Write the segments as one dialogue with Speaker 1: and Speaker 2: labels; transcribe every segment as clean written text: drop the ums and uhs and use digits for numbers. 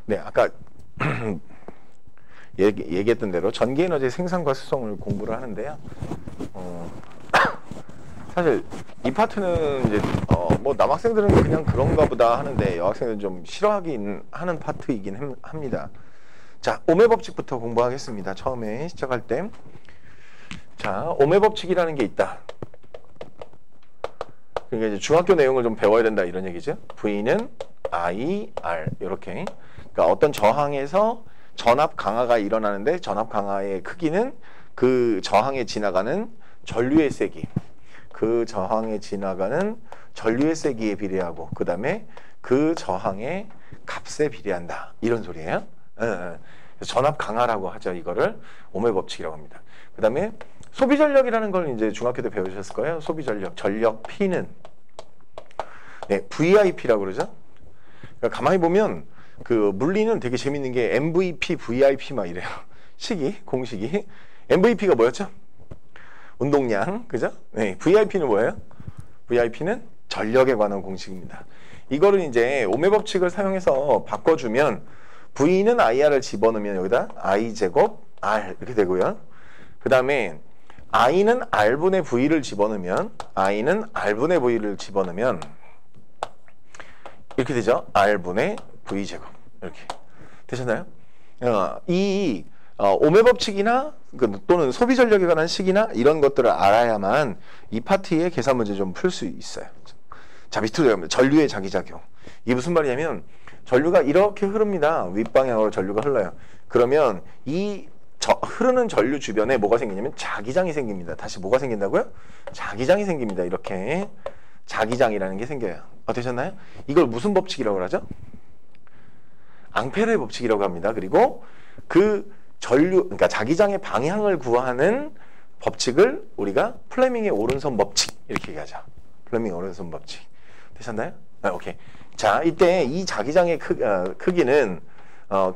Speaker 1: 네, 아까 얘기했던 대로 전기에너지 생산과 수송을 공부를 하는데요. 사실 이 파트는 이제 뭐 남학생들은 그냥 그런가 보다 하는데 여학생들은 좀 싫어하긴 하는 파트이긴 합니다. 자, 오매 법칙부터 공부하겠습니다. 처음에 시작할 때. 자, 오매 법칙이라는 게 있다. 그러니까 이제 중학교 내용을 좀 배워야 된다 이런 얘기죠. V는 I, R 이렇게. 그러니까 어떤 저항에서 전압 강화가 일어나는데 전압 강화의 크기는 그 저항에 지나가는 전류의 세기, 그 저항에 지나가는 전류의 세기에 비례하고 그 다음에 그 저항의 값에 비례한다 이런 소리예요. 전압 강화라고 하죠. 이거를 오매 법칙이라고 합니다. 그 다음에 소비 전력이라는 걸 이제 중학교 때 배우셨을 거예요. 소비 전력, 전력 P는 VIP라고 그러죠. 그러니까 가만히 보면 그 물리는 되게 재밌는 게 MVP, VIP 막 이래요. 식이, 공식이. MVP가 뭐였죠? 운동량, 그죠? 네, VIP는 뭐예요? VIP는 전력에 관한 공식입니다. 이거를 이제 오매 법칙을 사용해서 바꿔주면 V는 IR을 집어넣으면 여기다 I제곱 R 이렇게 되고요. 그 다음에 I는 R분의 V를 집어넣으면 I는 R분의 V를 집어넣으면 이렇게 되죠. R분의 V제곱 이렇게 되셨나요? 이 오매 법칙이나 또는 소비 전력에 관한 식이나 이런 것들을 알아야만 이 파트의 계산 문제 좀 풀 수 있어요. 자, 밑으로 내려갑니다. 전류의 자기작용. 이게 무슨 말이냐면 전류가 이렇게 흐릅니다. 윗방향으로 전류가 흘러요. 그러면 이 흐르는 전류 주변에 뭐가 생기냐면 자기장이 생깁니다. 다시 뭐가 생긴다고요? 자기장이 생깁니다. 이렇게 자기장이라는 게 생겨요. 되셨나요? 이걸 무슨 법칙이라고 하죠? 앙페르의 법칙이라고 합니다. 그리고 그 전류, 그러니까 자기장의 방향을 구하는 법칙을 우리가 플레밍의 오른손 법칙 이렇게 얘기하죠. 플레밍의 오른손 법칙. 되셨나요? 오케이. 자, 이때 이 자기장의 크기는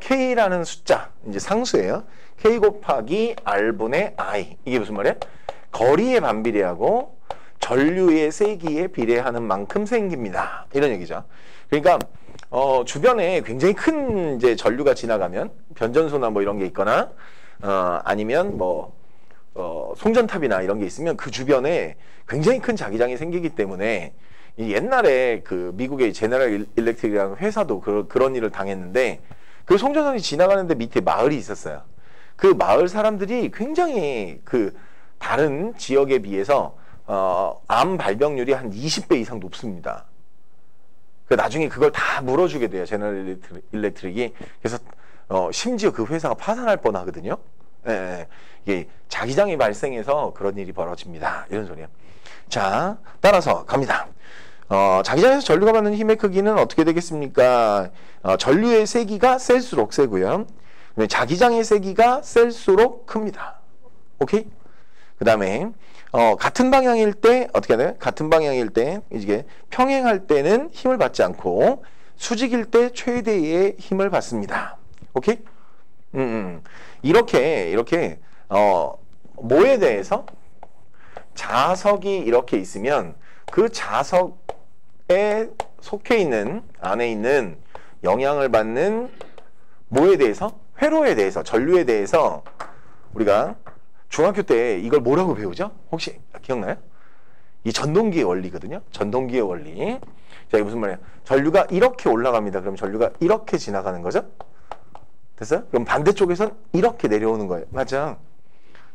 Speaker 1: K라는 숫자, 이제 상수예요. K 곱하기 R분의 I. 이게 무슨 말이야? 거리에 반비례하고 전류의 세기에 비례하는 만큼 생깁니다. 이런 얘기죠. 그러니까 주변에 굉장히 큰 이제 전류가 지나가면 변전소나 뭐 이런 게 있거나 아니면 뭐 송전탑이나 이런 게 있으면 그 주변에 굉장히 큰 자기장이 생기기 때문에 옛날에 그 미국의 제너럴 일렉트릭이라는 회사도 그런 일을 당했는데 그 송전선이 지나가는데 밑에 마을이 있었어요. 그 마을 사람들이 굉장히 그 다른 지역에 비해서 암 발병률이 한 20배 이상 높습니다. 나중에 그걸 다 물어주게 돼요. 제너럴 일렉트릭이. 그래서 심지어 그 회사가 파산할 뻔하거든요. 이게 자기장이 발생해서 그런 일이 벌어집니다. 이런 소리예요. 자, 따라서 갑니다. 자기장에서 전류가 받는 힘의 크기는 어떻게 되겠습니까? 전류의 세기가 셀수록 세고요. 자기장의 세기가 셀수록 큽니다. 오케이? 그 다음에 같은 방향일 때 어떻게 해야 돼요? 같은 방향일 때 이게 평행할 때는 힘을 받지 않고 수직일 때 최대의 힘을 받습니다. 오케이? 이렇게 뭐에 대해서 자석이 이렇게 있으면 그 자석에 속해 있는 안에 있는 영향을 받는 뭐에 대해서? 회로에 대해서, 전류에 대해서 우리가 중학교 때 이걸 뭐라고 배우죠? 혹시 기억나요? 이 전동기의 원리거든요. 전동기의 원리. 자, 이게 무슨 말이에요? 전류가 이렇게 올라갑니다. 그럼 전류가 이렇게 지나가는 거죠? 됐어요? 그럼 반대쪽에선 이렇게 내려오는 거예요. 맞죠?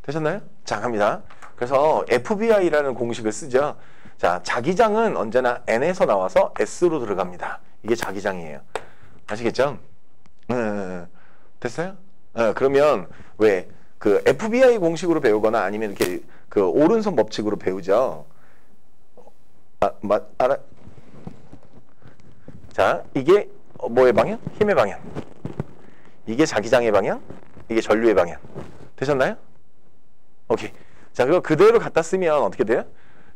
Speaker 1: 되셨나요? 자, 갑니다. 그래서 FBI라는 공식을 쓰죠. 자, 자기장은 언제나 N에서 나와서 S로 들어갑니다. 이게 자기장이에요. 아시겠죠? 됐어요? 그러면 왜 그 FBI 공식으로 배우거나 아니면 이렇게 그 오른손 법칙으로 배우죠. 알아? 자, 이게 뭐의 방향? 힘의 방향. 이게 자기장의 방향, 이게 전류의 방향. 되셨나요? 오케이. 자, 그거 그대로 갖다 쓰면 어떻게 돼요?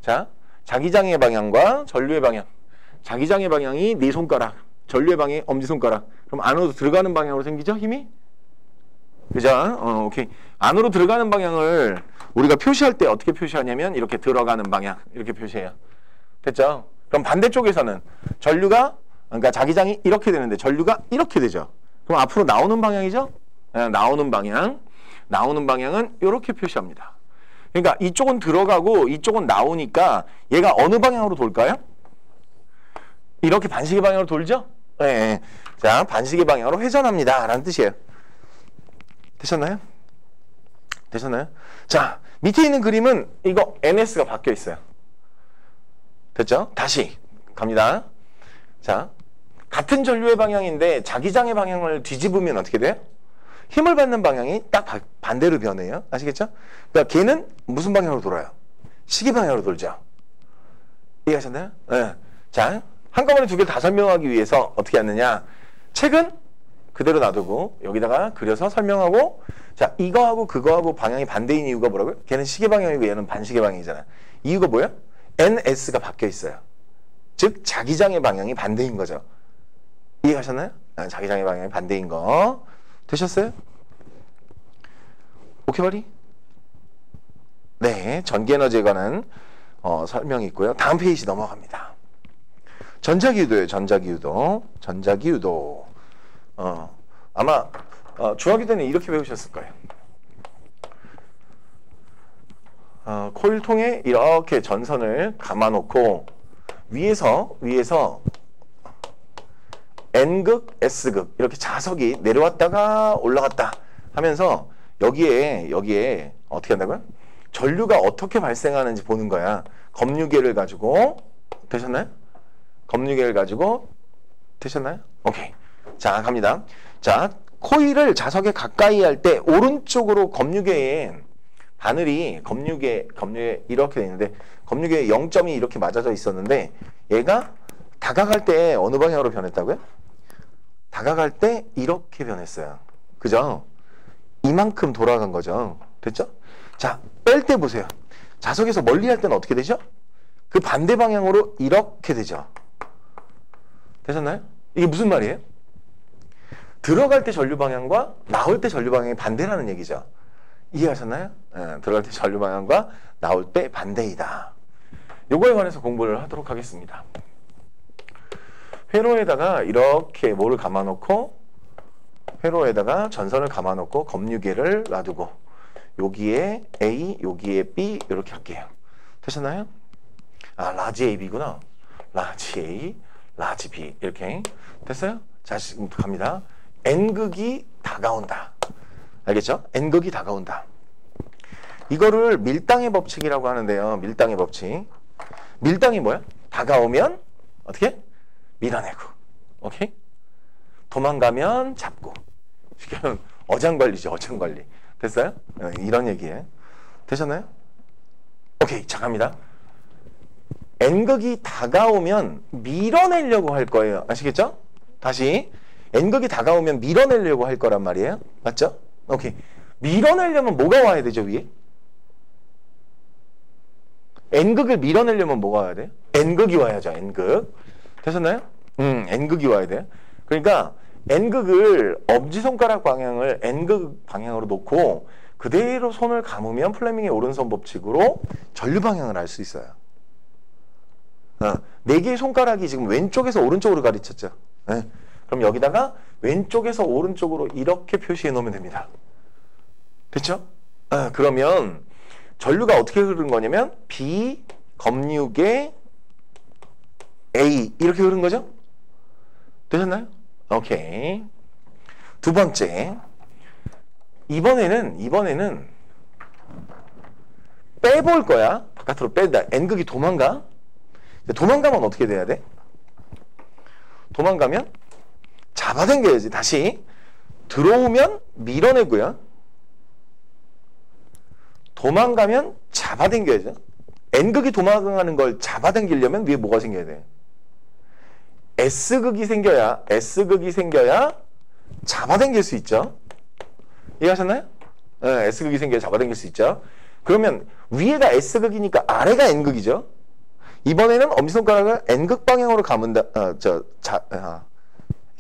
Speaker 1: 자, 자기장의 방향과 전류의 방향. 자기장의 방향이 네 손가락, 전류의 방향이 엄지손가락. 그럼 안으로 들어가는 방향으로 생기죠? 힘이? 그죠? 오케이. 안으로 들어가는 방향을 우리가 표시할 때 어떻게 표시하냐면 이렇게 들어가는 방향 이렇게 표시해요. 됐죠? 그럼 반대쪽에서는 전류가 그러니까 자기장이 이렇게 되는데 전류가 이렇게 되죠. 그럼 앞으로 나오는 방향이죠? 네, 나오는 방향. 나오는 방향은 이렇게 표시합니다. 그러니까 이쪽은 들어가고 이쪽은 나오니까 얘가 어느 방향으로 돌까요? 이렇게 반시계 방향으로 돌죠? 네. 자, 반시계 방향으로 회전합니다. 라는 뜻이에요. 되셨나요? 되셨나요? 자, 밑에 있는 그림은 이거 NS가 바뀌어 있어요. 됐죠? 다시 갑니다. 자, 같은 전류의 방향인데 자기장의 방향을 뒤집으면 어떻게 돼요? 힘을 받는 방향이 딱 반대로 변해요. 아시겠죠? 그러니까 걔는 무슨 방향으로 돌아요? 시계 방향으로 돌죠. 이해하셨나요? 네. 자, 한꺼번에 두 개를 다 설명하기 위해서 어떻게 하느냐? 책은 그대로 놔두고 여기다가 그려서 설명하고, 자, 이거하고 그거하고 방향이 반대인 이유가 뭐라고요? 걔는 시계 방향이고 얘는 반시계 방향이잖아요. 이유가 뭐예요? NS가 바뀌어 있어요. 즉 자기장의 방향이 반대인 거죠. 이해하셨나요? 자기장의 방향이 반대인 거 되셨어요? 오케이 바리? 네, 전기에너지에 관한 설명이 있고요. 다음 페이지 넘어갑니다. 전자기유도예요. 전자기유도. 전자기유도. 아마 중학교 때는 이렇게 배우셨을 거예요. 코일통에 이렇게 전선을 감아놓고 위에서 N극, S극 이렇게 자석이 내려왔다가 올라갔다 하면서 여기에 어떻게 한다고요? 전류가 어떻게 발생하는지 보는 거야. 검유계를 가지고 되셨나요? 검유계를 가지고 되셨나요? 오케이. 자, 갑니다. 자, 코일을 자석에 가까이 할 때 오른쪽으로 검유계에 바늘이 검유계 이렇게 돼 있는데 검유계에 0점이 이렇게 맞아져 있었는데 얘가 다가갈 때 어느 방향으로 변했다고요? 다가갈 때 이렇게 변했어요. 그죠? 이만큼 돌아간 거죠. 됐죠? 자, 뺄 때 보세요. 자석에서 멀리 할 때는 어떻게 되죠? 그 반대 방향으로 이렇게 되죠. 되셨나요? 이게 무슨 말이에요? 들어갈 때 전류 방향과 나올 때 전류 방향이 반대라는 얘기죠. 이해하셨나요? 네, 들어갈 때 전류 방향과 나올 때 반대이다. 요거에 관해서 공부를 하도록 하겠습니다. 회로에다가 이렇게 뭐를 감아놓고 회로에다가 전선을 감아놓고 검유계를 놔두고 여기에 A, 여기에 B 이렇게 할게요. 되셨나요? 아, 라지 AB구나. 라지 A, 라지 B 이렇게 됐어요? 자, 지금부터 갑니다. N극이 다가온다. 알겠죠? N극이 다가온다. 이거를 밀당의 법칙이라고 하는데요. 밀당의 법칙. 밀당이 뭐야? 다가오면 어떻게? 밀어내고. 오케이? 도망가면 잡고. 지금 어장관리죠. 어장관리. 됐어요? 이런 얘기예요. 되셨나요? 오케이. 자, 갑니다. N극이 다가오면 밀어내려고 할 거예요. 아시겠죠? 다시. N극이 다가오면 밀어내려고 할 거란 말이에요. 맞죠? 오케이. 밀어내려면 뭐가 와야 되죠, 위에? N극을 밀어내려면 뭐가 와야 돼요? N극이 와야죠, N극. 되셨나요? N극이 와야 돼요. 그러니까 N극을 엄지손가락 방향을 N극 방향으로 놓고 그대로 손을 감으면 플레밍의 오른손 법칙으로 전류 방향을 알 수 있어요. 네 개의 손가락이 지금 왼쪽에서 오른쪽으로 가르쳤죠. 네. 그럼 여기다가 왼쪽에서 오른쪽으로 이렇게 표시해 놓으면 됩니다. 됐죠? 그러면 전류가 어떻게 흐르는 거냐면 B, 검유계, A 이렇게 흐르는 거죠? 되셨나요? 오케이. 두 번째. 이번에는 빼볼 거야. 바깥으로 뺀다. N극이 도망가. 도망가면 어떻게 돼야 돼? 도망가면 잡아당겨야지. 다시 들어오면 밀어내고요. 도망가면 잡아당겨야죠. N극이 도망가는 걸 잡아당기려면 위에 뭐가 생겨야 돼? S극이 생겨야 잡아당길 수 있죠. 이해하셨나요? 네, S극이 생겨야 잡아당길 수 있죠. 그러면 위에가 S극이니까 아래가 N극이죠. 이번에는 엄지손가락을 N극 방향으로 감은다.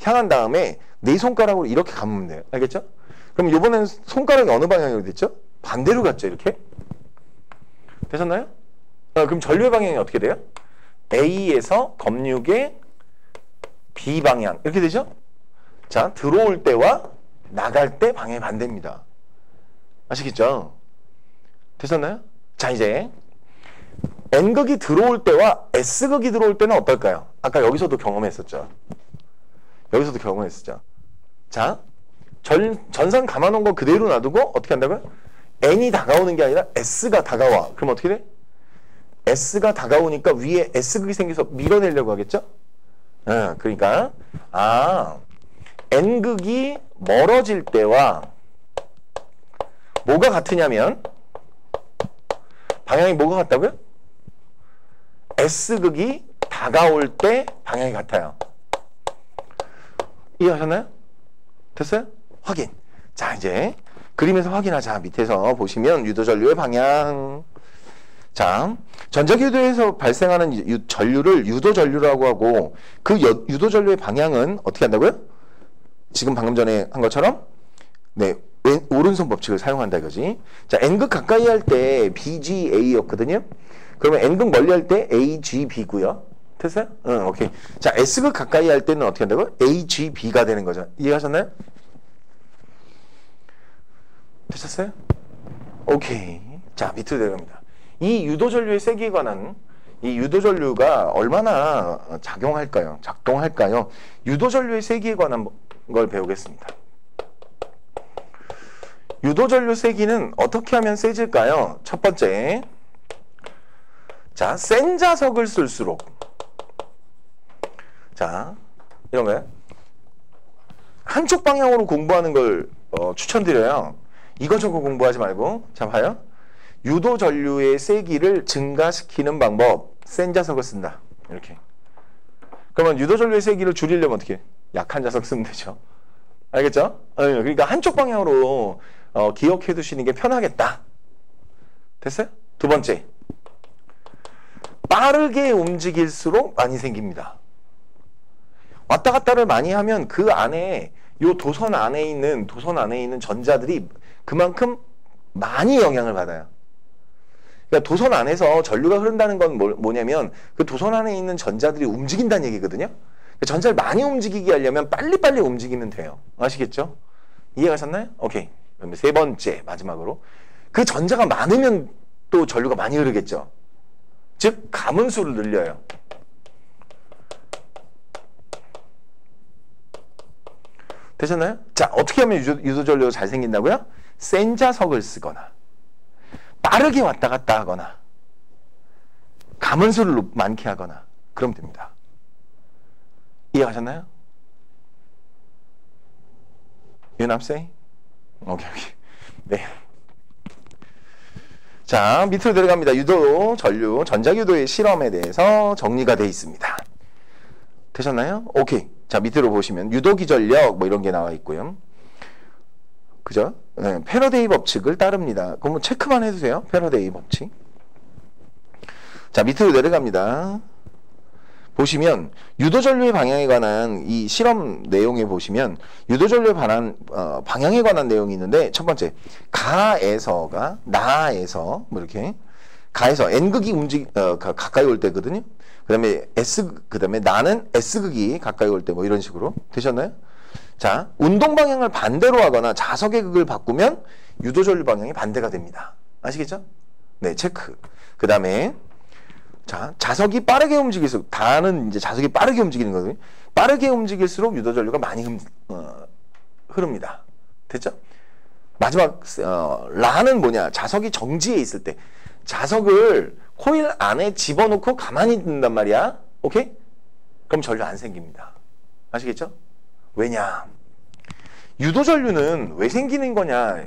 Speaker 1: 향한 다음에 네 손가락으로 이렇게 감으면 돼요. 알겠죠? 그럼 이번에는 손가락이 어느 방향으로 됐죠? 반대로 갔죠. 이렇게. 되셨나요? 그럼 전류의 방향이 어떻게 돼요? A에서 검유계 B 방향 이렇게 되죠? 자, 들어올 때와 나갈 때 방향이 반대입니다. 아시겠죠? 되셨나요? 자, 이제 N극이 들어올 때와 S극이 들어올 때는 어떨까요? 아까 여기서도 경험했었죠. 자, 전선 감아놓은 거 그대로 놔두고 어떻게 한다고요? N이 다가오는 게 아니라 S가 다가와. 그럼 어떻게 돼? S가 다가오니까 위에 S극이 생겨서 밀어내려고 하겠죠? 그러니까 N극이 멀어질 때와 뭐가 같으냐면 방향이 뭐가 같다고요? S극이 다가올 때 방향이 같아요. 이해하셨나요? 됐어요? 확인. 자, 이제 그림에서 확인하자. 밑에서 보시면 유도전류의 방향. 자, 전자기도에서 발생하는 전류를 유도전류라고 하고 그 유도전류의 방향은 어떻게 한다고요? 지금 방금 전에 한 것처럼 네, 오른손 법칙을 사용한다 이거지. 자, N극 가까이 할 때 BGA였거든요. 그러면 N극 멀리 할 때 AGB고요. 됐어요? 오케이. 자, S극 가까이 할 때는 어떻게 한다고요? AGB가 되는 거죠. 이해하셨나요? 되셨어요? 오케이. 자, 밑으로 내려갑니다. 이 유도전류의 세기에 관한 이 유도전류가 얼마나 작동할까요? 유도전류의 세기에 관한 걸 배우겠습니다. 유도전류 세기는 어떻게 하면 세질까요? 첫 번째, 자, 센 자석을 쓸수록, 자, 이런 거예요. 한쪽 방향으로 공부하는 걸 추천드려요. 이거저거 공부하지 말고. 자, 봐요. 유도전류의 세기를 증가시키는 방법, 센 자석을 쓴다. 이렇게. 그러면 유도전류의 세기를 줄이려면 어떻게 해? 약한 자석 쓰면 되죠. 알겠죠? 그러니까 한쪽 방향으로 기억해 두시는 게 편하겠다. 됐어요? 두 번째, 빠르게 움직일수록 많이 생깁니다. 왔다 갔다를 많이 하면 그 안에 요 도선 안에 있는 전자들이 그만큼 많이 영향을 받아요. 그러니까 도선 안에서 전류가 흐른다는 건 뭐냐면 그 도선 안에 있는 전자들이 움직인다는 얘기거든요. 전자를 많이 움직이게 하려면 빨리빨리 움직이면 돼요. 아시겠죠? 이해가셨나요? 오케이. 그럼 세 번째, 마지막으로. 그 전자가 많으면 또 전류가 많이 흐르겠죠. 즉, 가문수를 늘려요. 되셨나요? 자, 어떻게 하면 유도전류가 잘 생긴다고요? 센 자석을 쓰거나, 빠르게 왔다 갔다 하거나, 가문수를 많게 하거나, 그러면 됩니다. 이해하셨나요? You know what I'm saying? 오케이. 네. 자, 밑으로 내려갑니다. 유도, 전류, 전자유도의 실험에 대해서 정리가 되어 있습니다. 되셨나요? 오케이. 자, 밑으로 보시면 유도기 전력 뭐 이런 게 나와 있고요. 그죠? 네, 패러데이 법칙을 따릅니다. 그럼 체크만 해주세요. 패러데이 법칙. 자, 밑으로 내려갑니다. 보시면 유도전류의 방향에 관한 이 실험 내용에 보시면 유도전류의 방향에 관한 내용이 있는데, 첫 번째, 가에서가 나에서 뭐 이렇게 가에서 N극이 가까이 올 때거든요. 그다음에 나는 S극이 가까이 올 때 뭐 이런 식으로. 되셨나요? 자, 운동 방향을 반대로 하거나 자석의 극을 바꾸면 유도전류 방향이 반대가 됩니다. 아시겠죠? 네, 체크. 그다음에 자, 자석이 빠르게 움직일수록, 다는 이제 자석이 빠르게 움직이는 거거든요. 빠르게 움직일수록 유도전류가 많이 흐릅니다. 됐죠? 마지막 라는 뭐냐? 자석이 정지해 있을 때, 자석을 코일 안에 집어넣고 가만히 둔단 말이야. 오케이? 그럼 전류 안 생깁니다. 아시겠죠? 왜냐? 유도전류는 왜 생기는 거냐?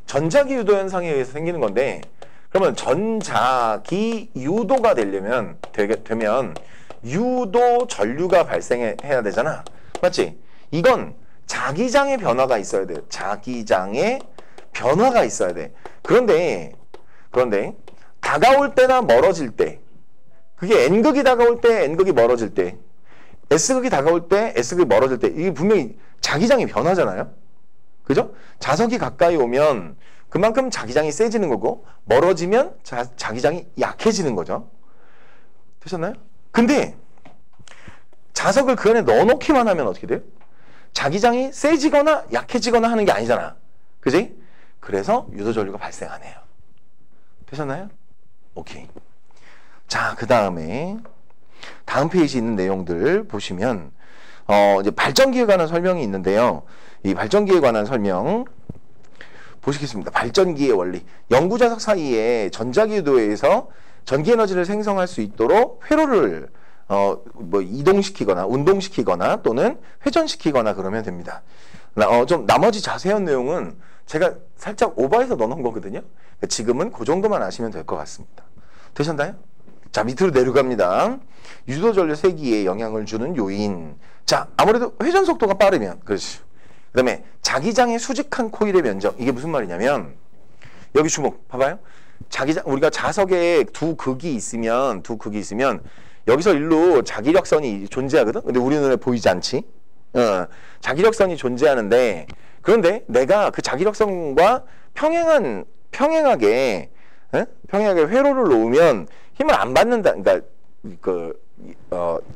Speaker 1: 전자기 유도 현상에 의해서 생기는 건데, 그러면 전자기 유도가 되면 유도 전류가 발생해야 되잖아. 맞지? 이건 자기장의 변화가 있어야 돼요. 자기장의 변화가 있어야 돼. 그런데 다가올 때나 멀어질 때, 그게 N극이 다가올 때, N극이 멀어질 때, S극이 다가올 때, S극이 멀어질 때, 이게 분명히 자기장이 변하잖아요. 그죠? 자석이 가까이 오면 그만큼 자기장이 세지는 거고, 멀어지면 자기장이 약해지는 거죠. 되셨나요? 근데 자석을 그 안에 넣어놓기만 하면 어떻게 돼요? 자기장이 세지거나 약해지거나 하는 게 아니잖아. 그지? 그래서 유도전류가 발생 안 해요. 되셨나요? 오케이. 자, 그 다음에 다음 페이지에 있는 내용들 보시면 이제 발전기에 관한 설명이 있는데요. 이 발전기에 관한 설명 보시겠습니다. 발전기의 원리. 영구자석 사이에 전자기 유도에서 전기 에너지를 생성할 수 있도록 회로를 뭐 이동시키거나 운동시키거나 또는 회전시키거나 그러면 됩니다. 좀 나머지 자세한 내용은 제가 살짝 오버해서 넣어놓은 거거든요. 지금은 그 정도만 아시면 될 것 같습니다. 되셨나요? 자, 밑으로 내려갑니다. 유도전류 세기에 영향을 주는 요인. 자, 아무래도 회전 속도가 빠르면 그렇죠. 그 다음에 자기장의 수직한 코일의 면적. 이게 무슨 말이냐면 여기 주목 봐봐요. 자기장, 우리가 자석에 두 극이 있으면 여기서 일로 자기력선이 존재하거든. 근데 우리 눈에 보이지 않지. 자기력선이 존재하는데, 그런데 내가 그 자기력선과 평행하게 회로를 놓으면 힘을 안 받는다. 그러니까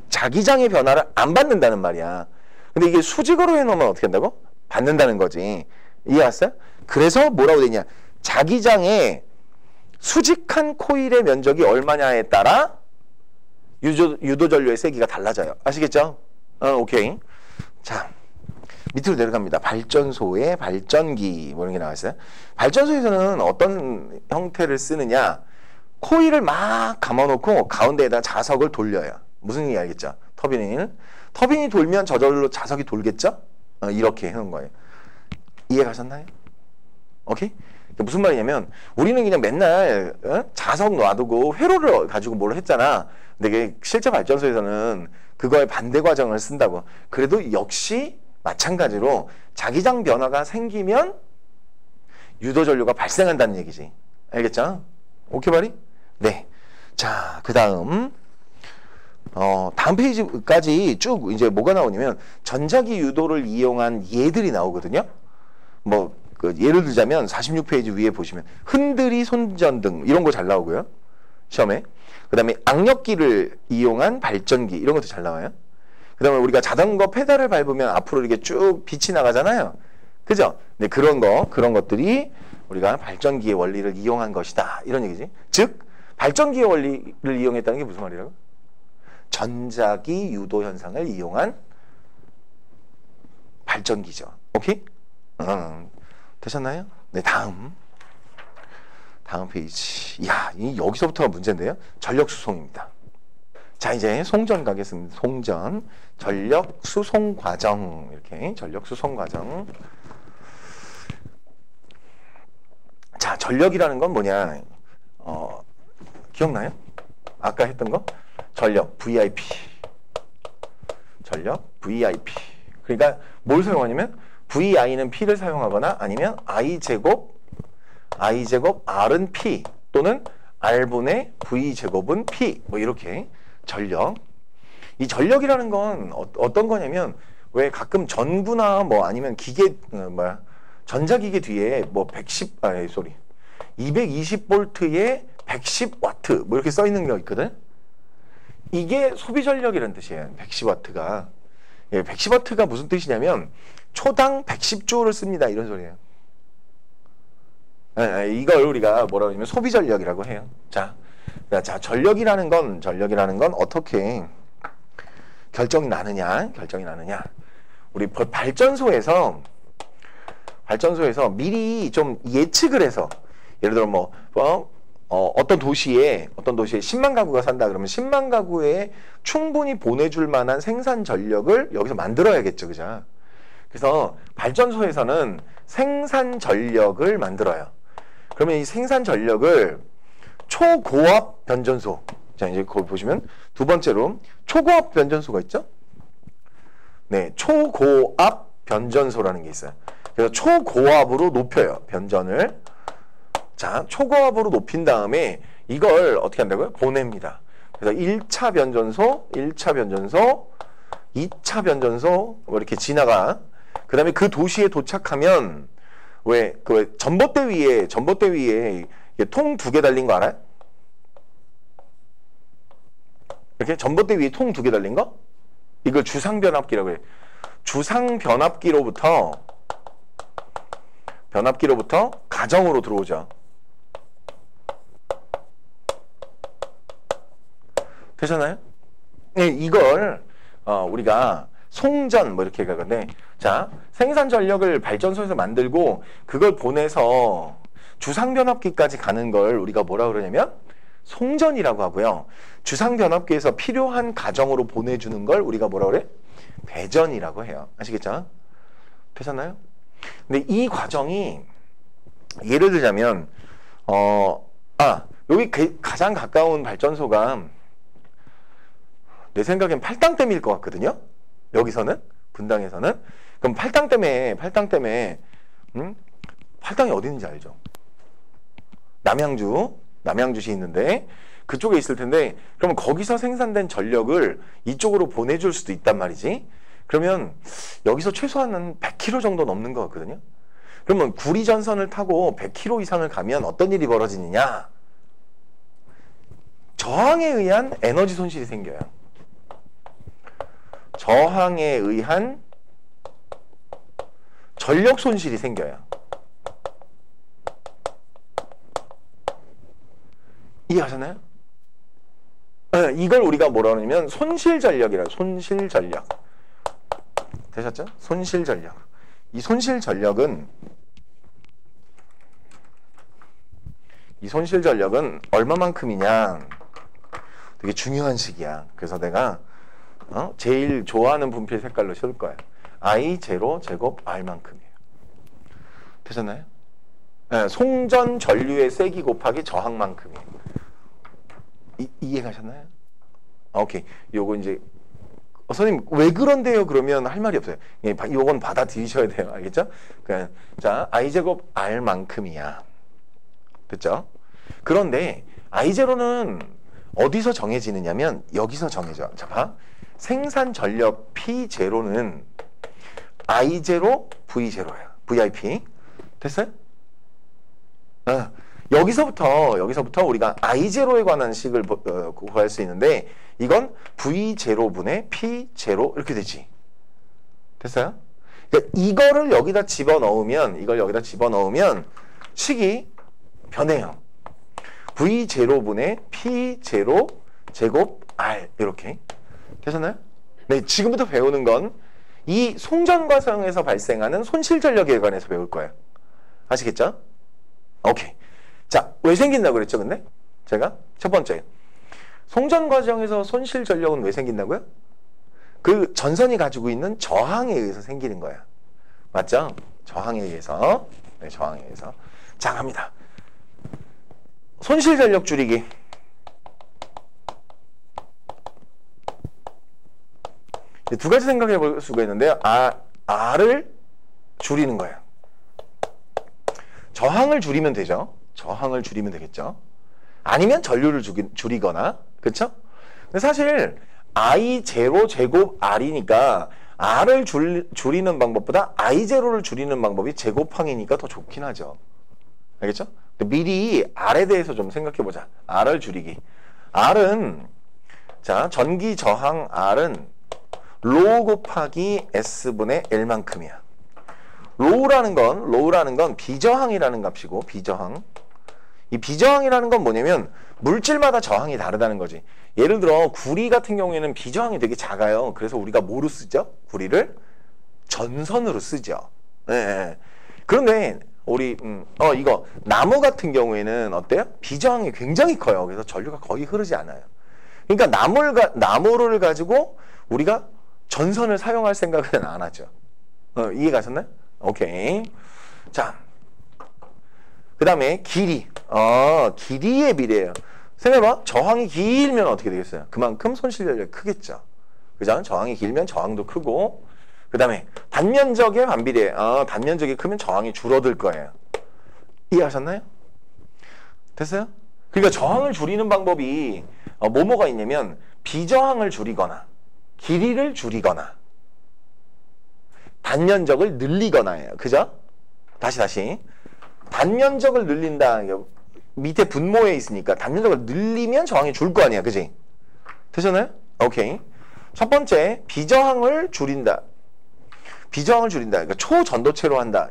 Speaker 1: 자기장의 변화를 안 받는다는 말이야. 근데 이게 수직으로 해놓으면 어떻게 한다고? 받는다는 거지. 이해갔어요? 그래서 뭐라고 되냐? 자기장의 수직한 코일의 면적이 얼마냐에 따라 유도전류의 세기가 달라져요. 아시겠죠? 오케이. 자, 밑으로 내려갑니다. 발전소의 발전기 뭐 이런 게 나와있어요. 발전소에서는 어떤 형태를 쓰느냐? 코일을 막 감아놓고 가운데에다 자석을 돌려요. 무슨 얘기 알겠죠? 터빈이 돌면 저절로 자석이 돌겠죠? 이렇게 해놓은 거예요. 이해 가셨나요? 오케이? 무슨 말이냐면 우리는 그냥 맨날 자석 놔두고 회로를 가지고 뭘 했잖아. 근데 이게 실제 발전소에서는 그거의 반대 과정을 쓴다고. 그래도 역시 마찬가지로 자기장 변화가 생기면 유도전류가 발생한다는 얘기지. 알겠죠? 오케이 말이? 네. 자, 그 다음 페이지까지 쭉 이제 뭐가 나오냐면 전자기 유도를 이용한 예들이 나오거든요. 뭐 예를 들자면 46페이지 위에 보시면 흔들이 손전등 이런 거 잘 나오고요. 시험에. 그 다음에 악력기를 이용한 발전기 이런 것도 잘 나와요. 그 다음에 우리가 자전거 페달을 밟으면 앞으로 이렇게 쭉 빛이 나가잖아요. 그죠? 네, 그런 것들이 우리가 발전기의 원리를 이용한 것이다. 이런 얘기지. 즉, 발전기의 원리를 이용했다는 게 무슨 말이라고? 전자기 유도 현상을 이용한 발전기죠. 오케이? 되셨나요? 네, 다음 페이지. 이야, 여기서부터가 문제인데요. 전력 수송입니다. 자, 이제 송전 가겠습니다. 송전. 전력 수송 과정. 이렇게 전력 수송 과정. 자, 전력이라는 건 뭐냐? 기억나요? 아까 했던 거? 전력 VIP. 전력 VIP. 그러니까 뭘 사용하냐면 VI는 P를 사용하거나 아니면 I제곱 R은 P 또는 R분의 V제곱은 P 뭐 이렇게 전력. 이 전력이라는 건 어떤 거냐면 왜 가끔 전구나 뭐 아니면 기계 전자기계 뒤에 뭐 220V에 110W 뭐 이렇게 써 있는 게 있거든. 이게 소비 전력이라는 뜻이에요. 110W가. 예, 110W가 무슨 뜻이냐면 초당 110J를 씁니다. 이런 소리예요. 이걸 우리가 뭐라고 하냐면 소비 전력이라고 해요. 자, 전력이라는 건 어떻게 결정이 나느냐? 우리 발전소에서 미리 좀 예측을 해서 예를 들어 어떤 도시에 10만 가구가 산다 그러면 10만 가구에 충분히 보내줄 만한 생산 전력을 여기서 만들어야겠죠. 그죠? 그래서 발전소에서는 생산 전력을 만들어요. 그러면 이 생산 전력을 초고압 변전소. 자, 이제 거기 보시면 두 번째로 초고압 변전소가 있죠? 네, 초고압 변전소라는 게 있어요. 그래서 초고압으로 높여요. 변전을. 자, 초고압으로 높인 다음에 이걸 어떻게 한다고요? 보냅니다. 그래서 1차 변전소, 2차 변전소 뭐 이렇게 지나가. 그 다음에 그 도시에 도착하면 그 전봇대 위에 통 2개 달린 거 알아요? 이렇게 전봇대 위에 통 2개 달린 거? 이걸 주상변압기라고 해요. 주상 변압기로부터 가정으로 들어오죠. 되셨나요? 네, 이걸 우리가 송전 뭐 이렇게 가는데, 자, 생산 전력을 발전소에서 만들고 그걸 보내서 주상 변압기까지 가는 걸 우리가 뭐라 그러냐면 송전이라고 하고요. 주상 변압기에서 필요한 가정으로 보내주는 걸 우리가 뭐라 그래? 배전이라고 해요. 아시겠죠? 되셨나요? 근데 이 과정이 예를 들자면 여기 가장 가까운 발전소가 내 생각엔 팔당댐일 것 같거든요. 여기서는 분당에서는. 그럼 팔당댐에 팔당이 어디 있는지 알죠? 남양주시 있는데 그쪽에 있을 텐데, 그러면 거기서 생산된 전력을 이쪽으로 보내줄 수도 있단 말이지. 그러면 여기서 최소한 100km 정도 넘는 것 같거든요. 그러면 구리전선을 타고 100km 이상을 가면 어떤 일이 벌어지느냐? 저항에 의한 에너지 손실이 생겨요. 저항에 의한 전력 손실이 생겨요. 이해하셨나요? 네, 이걸 우리가 뭐라 그러냐면 손실전력이라고. 손실전력. 되셨죠? 손실전력. 이 손실전력은 얼마만큼이냐? 되게 중요한 식이야. 그래서 내가 제일 좋아하는 분필 색깔로 씌울 거예요. I0 제곱 R만큼이에요. 되셨나요? 네, 송전 전류의 세기 곱하기 저항만큼이에요. 이해가셨나요? 오케이. 요거 이제 선생님 왜 그런데요? 그러면 할 말이 없어요. 요건 받아들이셔야 돼요. 알겠죠? 자, I 제곱 R만큼이야. 됐죠? 그런데 I0는 어디서 정해지느냐면 여기서 정해져. 자, 봐. 생산 전력 P0는 I0 V0야. VIP. 됐어요? 여기서부터 우리가 I0에 관한 식을 구할 수 있는데, 이건 V0분의 P0 이렇게 되지. 됐어요? 그러니까 이걸 여기다 집어넣으면 식이 변해요. V0분의 P0 제곱 R 이렇게. 되셨나요? 네, 지금부터 배우는 건 이 송전 과정에서 발생하는 손실 전력에 관해서 배울 거예요. 아시겠죠? 오케이. 자, 왜 생긴다고 그랬죠, 근데? 제가? 첫 번째. 송전 과정에서 손실 전력은 왜 생긴다고요? 그 전선이 가지고 있는 저항에 의해서 생기는 거야. 맞죠? 저항에 의해서. 네, 저항에 의해서. 자, 갑니다. 손실 전력 줄이기. 두 가지 생각해 볼 수가 있는데요. R을 줄이는 거예요. 저항을 줄이면 되죠. 저항을 줄이면 되겠죠. 아니면 전류를 줄이거나, 그렇죠? 근데 사실 I0 제곱 R이니까 R을 줄이는 방법보다 I0를 줄이는 방법이 제곱항이니까 더 좋긴 하죠. 알겠죠? 미리 R에 대해서 좀 생각해 보자. R을 줄이기. R은, 자, 전기 저항 R은 로 곱하기 S분의 L만큼이야. 로우라는 건 비저항이라는 값이고, 비저항. 이 비저항이라는 건 뭐냐면 물질마다 저항이 다르다는 거지. 예를 들어 구리 같은 경우에는 비저항이 되게 작아요. 그래서 우리가 뭐로 쓰죠? 구리를 전선으로 쓰죠. 네. 그런데 우리 이거 나무 같은 경우에는 어때요? 비저항이 굉장히 커요. 그래서 전류가 거의 흐르지 않아요. 그러니까 나무를 가지고 우리가 전선을 사용할 생각은 안 하죠. 이해 가셨나요? 오케이. 자, 그 다음에 길이. 길이의 비례예요. 생각해봐. 저항이 길면 어떻게 되겠어요? 그만큼 손실 전력이 크겠죠. 그죠? 저항이 길면 저항도 크고, 그 다음에 단면적의 반비례. 단면적이 크면 저항이 줄어들 거예요. 이해하셨나요? 됐어요? 그러니까 저항을 줄이는 방법이 뭐가 있냐면 비저항을 줄이거나 길이를 줄이거나 단면적을 늘리거나예요. 그죠? 다시. 단면적을 늘린다. 밑에 분모에 있으니까 단면적을 늘리면 저항이 줄 거 아니야. 그지? 되셨나요? 오케이. 첫 번째, 비저항을 줄인다. 비저항을 줄인다. 그러니까 초전도체로 한다.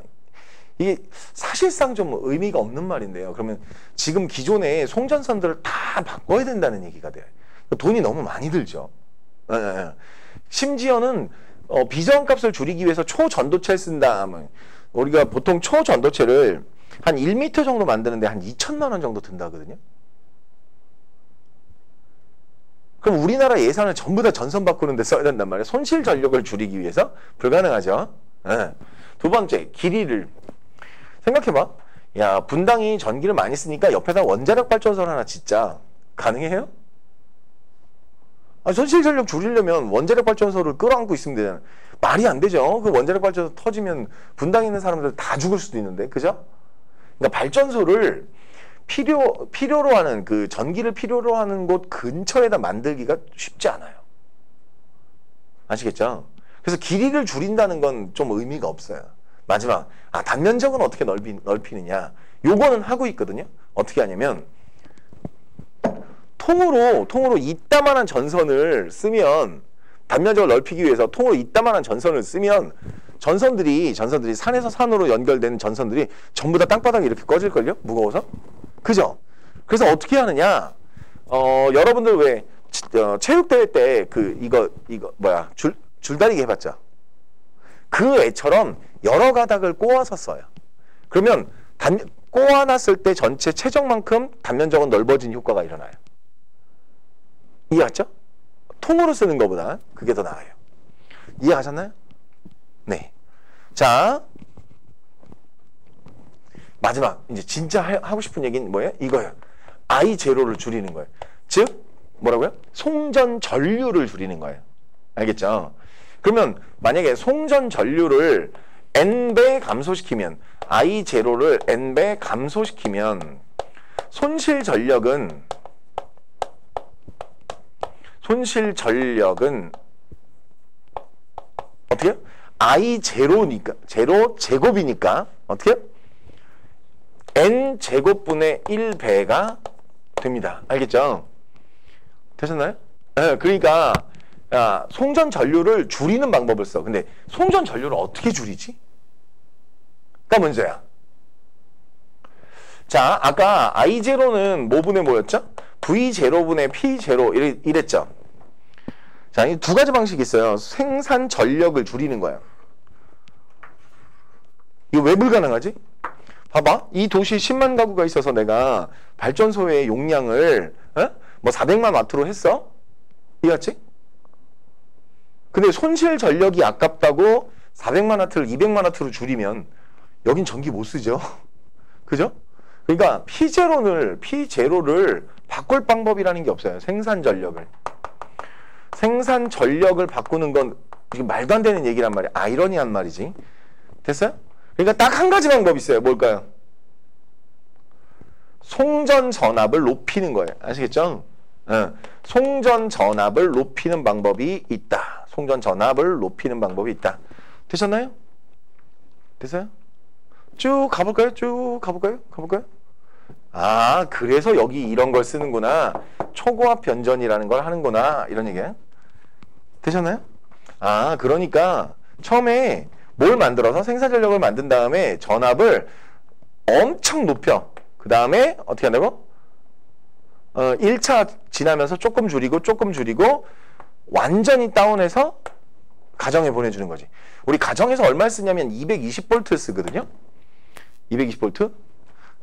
Speaker 1: 이게 사실상 좀 의미가 없는 말인데요. 그러면 지금 기존의 송전선들을 다 바꿔야 된다는 얘기가 돼요. 돈이 너무 많이 들죠. 심지어는 비저항 값을 줄이기 위해서 초전도체를 쓴다. 우리가 보통 초전도체를 한 1m 정도 만드는데 한 2천만 원 정도 든다거든요. 그럼 우리나라 예산을 전부 다 전선 바꾸는 데 써야 된단 말이에요. 손실 전력을 줄이기 위해서 불가능하죠. 두 번째, 길이를 생각해봐. 야, 분당이 전기를 많이 쓰니까 옆에다 원자력 발전소를 하나 짓자. 가능해요? 손실 전력 줄이려면 원자력 발전소를 끌어안고 있으면 되잖아요. 말이 안 되죠. 그 원자력 발전소 터지면 분당에 있는 사람들 다 죽을 수도 있는데, 그죠? 그러니까 발전소를 필요로 하는, 그 전기를 필요로 하는 곳 근처에다 만들기가 쉽지 않아요. 아시겠죠? 그래서 길이를 줄인다는 건 좀 의미가 없어요. 마지막, 단면적은 어떻게 넓히느냐. 요거는 하고 있거든요. 어떻게 하냐면, 통으로 이따만한 전선을 쓰면, 단면적을 넓히기 위해서 통으로 이따만한 전선을 쓰면, 전선들이 산에서 산으로 연결된 전선들이 전부 다 땅바닥에 이렇게 꺼질걸요? 무거워서? 그죠? 그래서 어떻게 하느냐? 여러분들 왜 체육대회 때 줄다리기 해봤죠? 그 애처럼 여러 가닥을 꼬아서 써요. 그러면 꼬아놨을 때 전체 체적만큼 단면적은 넓어진 효과가 일어나요. 이해갔죠? 통으로 쓰는 것보다 그게 더 나아요. 이해하셨나요? 네. 자, 마지막 이제 진짜 하고 싶은 얘기는 뭐예요? 이거예요. I0를 줄이는 거예요. 즉 뭐라고요? 송전 전류를 줄이는 거예요. 알겠죠? 그러면 만약에 송전 전류를 N배 감소시키면, I0를 N배 감소시키면 손실 전력은 어떻게? I0니까, 제로 제곱이니까 어떻게? N 제곱분의 1배가 됩니다. 알겠죠? 되셨나요? 네, 그러니까 송전 전류를 줄이는 방법을 써. 근데 송전 전류를 어떻게 줄이지? 가 문제야. 자, 아까 I0는 뭐분의 뭐였죠? V0분의 P0 이랬죠? 자, 이 두 가지 방식이 있어요. 생산 전력을 줄이는 거야. 이거 왜 불가능하지? 봐봐. 이 도시에 10만 가구가 있어서 내가 발전소의 용량을 400만 와트로 했어? 이해갔지? 근데 손실 전력이 아깝다고 400만 와트를 200만 와트로 줄이면 여긴 전기 못 쓰죠. 그죠? 그러니까 P0를 바꿀 방법이라는 게 없어요. 생산 전력을 바꾸는 건 이게 말도 안 되는 얘기란 말이야. 아이러니한 말이지. 됐어요? 그러니까 딱 한 가지 방법이 있어요. 뭘까요? 송전 전압을 높이는 거예요. 아시겠죠? 송전 전압을 높이는 방법이 있다. 송전 전압을 높이는 방법이 있다. 되셨나요? 됐어요? 쭉 가볼까요? 가볼까요? 그래서 여기 이런 걸 쓰는구나. 초고압 변전이라는 걸 하는구나. 이런 얘기예요. 되셨나요? 그러니까 처음에 뭘 만들어서 생산전력을 만든 다음에 전압을 엄청 높여. 그 다음에 어떻게 한다고? 1차 지나면서 조금 줄이고 완전히 다운해서 가정에 보내주는 거지. 우리 가정에서 얼마 쓰냐면 220V 쓰거든요. 220V.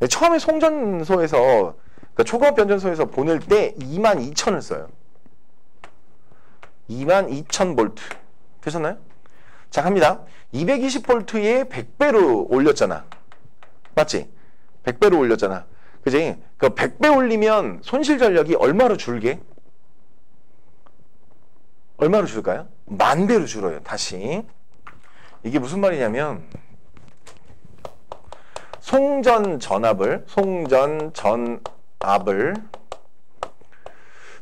Speaker 1: 처음에 송전소에서, 그러니까 초고압 변전소에서 보낼 때 22,000을 써요. 22,000V. 되셨나요? 자, 갑니다. 220V에 100배로 올렸잖아. 맞지? 100배로 올렸잖아. 그지? 그 100배 올리면 손실 전력이 얼마로 줄게? 얼마로 줄까요? 10,000배로 줄어요. 다시. 이게 무슨 말이냐면 송전 전압을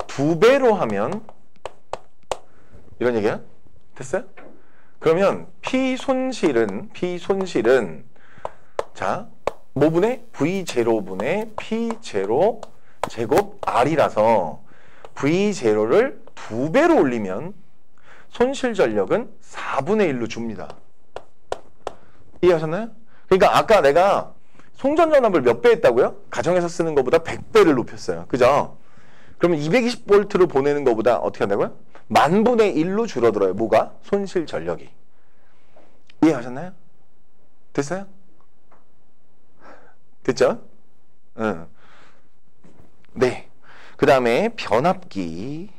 Speaker 1: 2배로 하면 이런 얘기야? 됐어요? 그러면 P 손실은 자, 뭐분의 V0분의 P0 제곱 R이라서 V0를 2배로 올리면 손실 전력은 4분의 1로 줍니다. 이해하셨나요? 그러니까 아까 내가 송전전압을 몇 배 했다고요? 가정에서 쓰는 것보다 100배를 높였어요. 그죠? 그러면 220V를 보내는 것보다 어떻게 한다고요? 10,000분의 1로 줄어들어요. 뭐가? 손실 전력이. 이해하셨나요? 됐어요? 됐죠? 응. 네. 그 다음에 변압기.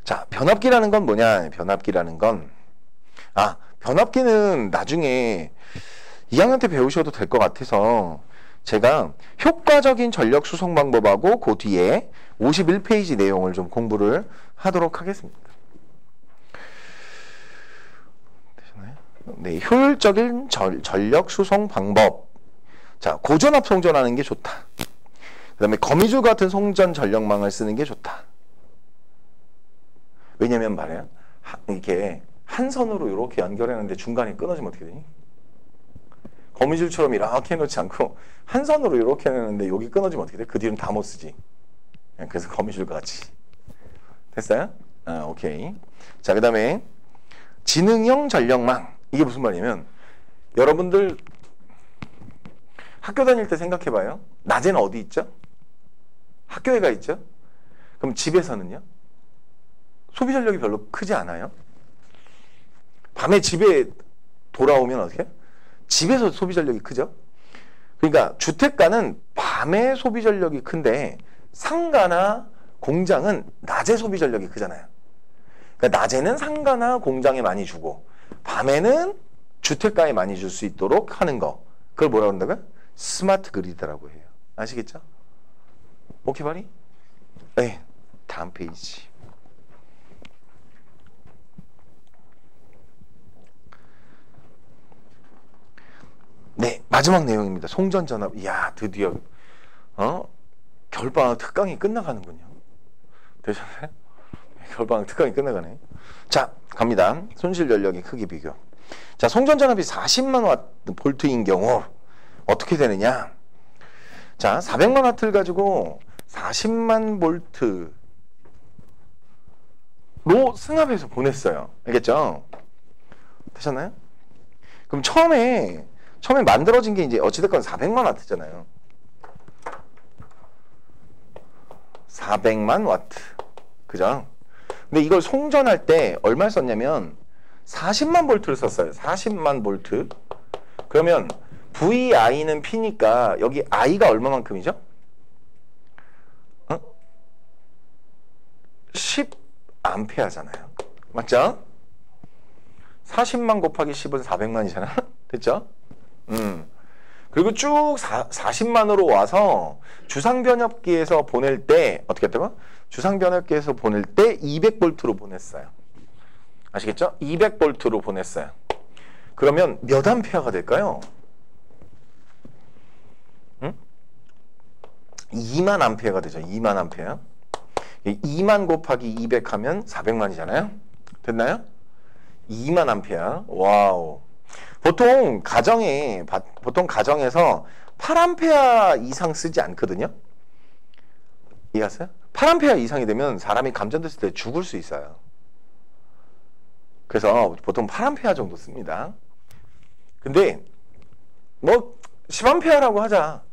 Speaker 1: 자, 변압기라는 건 뭐냐? 변압기라는 건 변압기는 나중에 2학년 때 배우셔도 될 것 같아서 제가 효과적인 전력 수송 방법하고 그 뒤에 51페이지 내용을 좀 공부를 하도록 하겠습니다. 되셨나요? 네, 효율적인 전력 수송 방법. 자, 고전압 송전하는 게 좋다. 그 다음에 거미줄 같은 송전 전력망을 쓰는 게 좋다. 왜냐면 말이야, 이렇게 한 선으로 이렇게 연결했는데 중간에 끊어지면 어떻게 되니? 거미줄처럼 이렇게 해놓지 않고 한 선으로 이렇게 해놓는데 여기 끊어지면 어떻게 돼? 그 뒤는 다 못 쓰지. 그래서 거미줄과 같이. 됐어요? 오케이. 자, 그 다음에 지능형 전력망. 이게 무슨 말이냐면 여러분들 학교 다닐 때 생각해봐요. 낮에는 어디 있죠? 학교에 가 있죠? 그럼 집에서는요? 소비 전력이 별로 크지 않아요? 밤에 집에 돌아오면 어떻게? 집에서 소비 전력이 크죠? 그러니까 주택가는 밤에 소비 전력이 큰데 상가나 공장은 낮에 소비 전력이 크잖아요. 그러니까 낮에는 상가나 공장에 많이 주고 밤에는 주택가에 많이 줄 수 있도록 하는 거. 그걸 뭐라고 한다고요? 스마트 그리드라고 해요. 아시겠죠? 오케이 바리? 네. 다음 페이지. 네, 마지막 내용입니다. 송전전압. 이야, 드디어 겨울방학 특강이 끝나가는군요. 되셨나요? 겨울방학 특강이 끝나가네. 자, 갑니다. 손실 전력의 크기 비교. 자, 송전전압이 40만 와트 볼트인 경우 어떻게 되느냐? 자, 400만 와트를 가지고 40만 볼트로 승합해서 보냈어요. 알겠죠? 되셨나요? 그럼 처음에 만들어진 게 이제 어찌됐건 400만 와트잖아요. 400만 와트. 그죠? 근데 이걸 송전할 때 얼마 썼냐면 40만 볼트를 썼어요. 40만 볼트. 그러면 VI는 P니까 여기 I가 얼마만큼이죠? 10암페어잖아요. 맞죠? 40만 곱하기 10은 400만이잖아. 됐죠? 그리고 쭉 40만으로 와서 주상변압기에서 보낼 때 어떻게 했다고? 주상변압기에서 보낼 때 200볼트로 보냈어요. 아시겠죠? 200볼트로 보냈어요. 그러면 몇 암페어가 될까요? 2만 암페어가 되죠. 2만 암페어. 2만 곱하기 200 하면 400만이잖아요. 됐나요? 2만 암페어. 와우. 보통 가정에서 8A 이상 쓰지 않거든요. 이해하세요? 8A 이상이 되면 사람이 감전됐을 때 죽을 수 있어요. 그래서 보통 8A 정도 씁니다. 근데 뭐 10A라고 하자.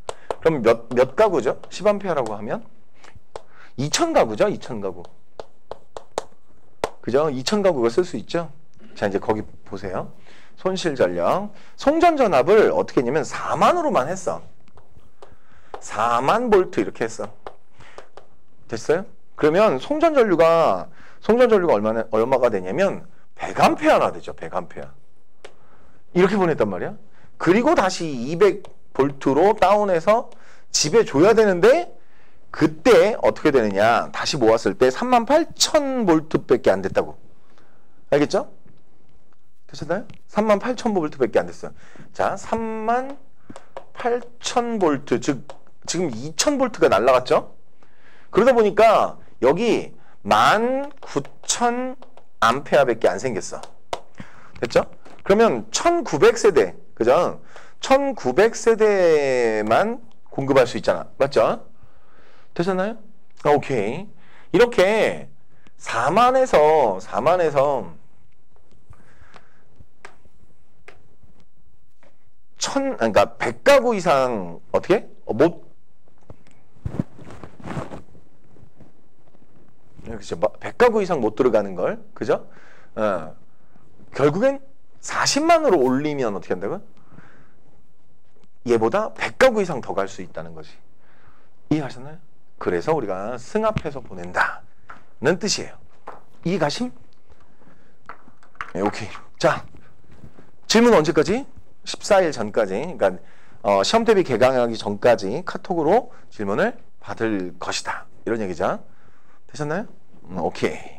Speaker 1: 그럼 몇 가구죠? 10A라고 하면 2000가구죠? 2000가구. 그죠? 2000가구가 쓸 수 있죠? 자, 이제 거기 보세요. 손실 전력. 송전전압을 어떻게 했냐면 4만으로만 했어. 4만 볼트 이렇게 했어. 됐어요? 그러면 송전전류가 얼마가 되냐면 100암페어나 되죠. 100암페어. 이렇게 보냈단 말이야. 그리고 다시 200볼트로 다운해서 집에 줘야 되는데 그때 어떻게 되느냐. 다시 모았을 때 38,000볼트밖에 안 됐다고. 알겠죠? 되셨나요? 38,000볼트밖에 안 됐어요. 자, 38,000볼트, 즉 지금 2,000볼트가 날라갔죠? 그러다 보니까 여기 19,000암페어밖에 안 생겼어. 됐죠? 그러면 1900세대, 그죠? 1900세대만 공급할 수 있잖아. 맞죠? 되셨나요? 오케이. 이렇게 4만에서 그러니까 100가구 이상 어떻게? 못 그렇죠. 100가구 이상 못 들어가는 걸. 그죠? 결국엔 40만으로 올리면 어떻게 한다고요? 얘보다 100가구 이상 더 갈 수 있다는 거지. 이해하셨나요? 그래서 우리가 승합해서 보낸다는 뜻이에요. 이해가심? 네, 오케이. 자, 질문 언제까지? 14일 전까지. 그러니까 시험 대비 개강하기 전까지 카톡으로 질문을 받을 것이다. 이런 얘기죠. 되셨나요? 오케이.